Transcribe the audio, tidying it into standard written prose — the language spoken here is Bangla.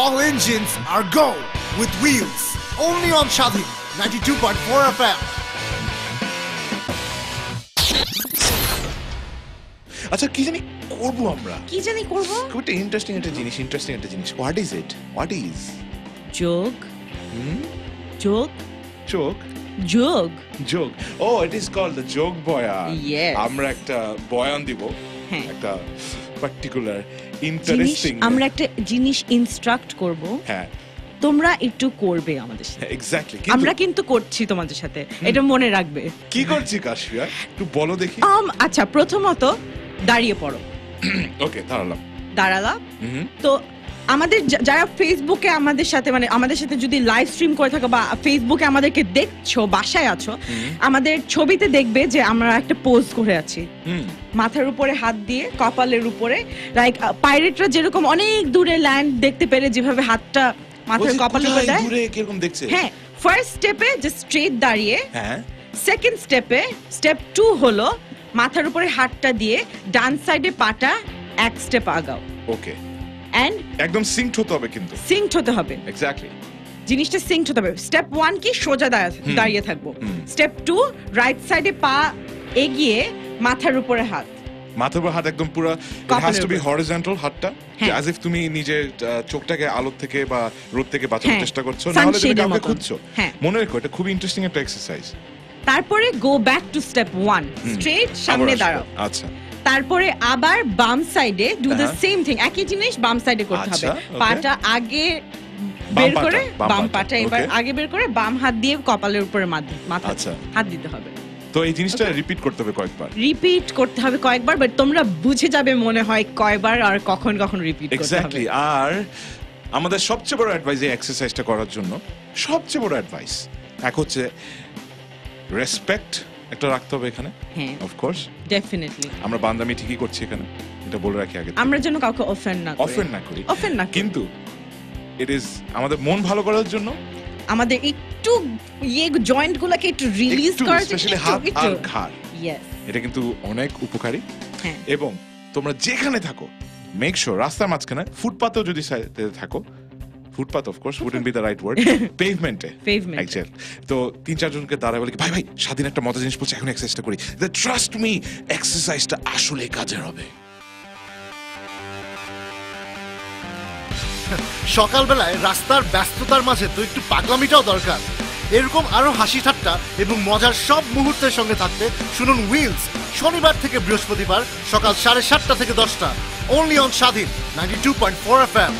All engines are go with wheels. Only on Shadhi 92.4 FM. আচ্ছা কি জানি করবো আমরা খুব ইন্টারেস্টিং একটা জিনিস হোয়াট ইজ ইট যোগ যোগ যোগ ও ইট ইজ কল্ড দ্য যোগ বয়ান আমরা একটা বয়ান দিব একটা পার্টিকুলার ইন্টারেস্টিং আমরা একটা জিনিস ইনস্ট্রাক্ট করব হ্যাঁ তোমরা একটু করবে আমাদের সাথে এক্স্যাক্টলি আমরা কিন্তু করছি তোমাদের সাথে এটা মনে রাখবে কি করছি কাশফিয়া একটু বলো দেখি আচ্ছা প্রথমত দাঁড়িয়ে পড়ো ওকে দাঁড়ালাম তো আমাদের যারা ফেসবুকে আমাদের সাথে মানে আমাদের সাথে যদি লাইভ স্ট্রিম করে থাকো বা ফেসবুকে আমাদেরকে দেখছো বাসায় আছো আমাদের ছবিতে দেখবে যে আমরা একটা পোজ করে আছি মাথার উপরে হাত দিয়ে কপালের উপরে লাইক পাইরেটরা যেরকম অনেক দূরে ল্যান্ড দেখতে পেরে যেভাবে হাতটা মাথার কপালের উপরে দেয় দূরে কিরকম দেখছে হ্যাঁ ফার্স্ট স্টেপে যে স্ট্রেট দাঁড়িয়ে সেকেন্ড স্টেপে স্টেপ 2 হলো মাথার উপরে হাতটা দিয়ে ডান সাইডে পাটা এক স্টেপ আগাও ওকে এন্ড একদম সিঙ্কড হতে হবে কিন্তু সিঙ্কড হতে হবে এক্স্যাক্টলি জিনিসটা সিঙ্কড হতে হবে স্টেপ 1 কি সোজা দাঁড়িয়ে থাকবো স্টেপ 2 রাইট সাইডে পা এগিয়ে মাথার উপরে হাত একদম পুরো it has to be horizontal হাতটা অ্যাজ ইফ তুমি নিজের চোখটাকে আলো থেকে বা রোদ থেকে বাঁচানোর চেষ্টা করছো না হলে তুমি কাউকে খুঁজছো মনে রেখো এটা খুব ইন্টারেস্টিং একটা এক্সারসাইজ তারপরে go back to step 1 straight সামনে দাঁড়াও আচ্ছা তারপরে আবার বাম সাইডে ডু দ্য সেম থিং একই জিনিস বাম সাইডে করতে হবে পাটা আগে বের করে বাম পাটা এবার আগে বের করে বাম হাত দিয়ে কপালের উপরে মাথা হাত দিতে হবে তো এই জিনিসটা রিপিট করতে হবে কয়েকবার বাট তোমরা বুঝে যাবে মনে হয় কয়বার আর কখন রিপিট করতে হবে এক্স্যাক্টলি আর আমাদের সবচেয়ে বড় অ্যাডভাইস এই এক্সারসাইজটা করার জন্য সবচেয়ে বড় অ্যাডভাইস এক হচ্ছে রেসপেক্ট একটা রাখতে হবে এখানে অফ কোর্স ডেফিনেটলি আমরা বান্দামি ঠিকই করছি এখানে এটা বলে রাখি আগে আমরা যেন কাউকে অফেন্ড না করি কিন্তু ইট ইজ আমাদের মন ভালো করার জন্য আমাদের একটু জয়েন্ট গুলোকে একটু রিলিজ করার জন্য স্পেশালি হাত আর ঘাড় এটা কিন্তু অনেক উপকারী এবং তোমরা যেখানে থাকো মেক শিওর রাস্তার মাঝখানে ফুটপাতেও যদি থাকো footpath of course wouldn't be the right word পেভমেন্টে এক্স্যাক্টলি তো 3-4 জনকে দাঁড়ায় বলে ভাই স্বাধীন একটা মজার জিনিস বলছি এখন এক্সারসাইজটা করি ট্রাস্ট মি এক্সারসাইজটা আসলে কাজের হবে সকালবেলায় রাস্তার ব্যস্ততার মাঝে তো একটু পাগলামিটাও দরকার এরকম আরো হাসি ঠাট্টা এবং মজার সব মুহূর্তের সঙ্গে থাকতে শুনুন হুইলস শনিবার থেকে বৃহস্পতিবার সকাল 7:30 থেকে 10টা only on Shadhi 92.4 FM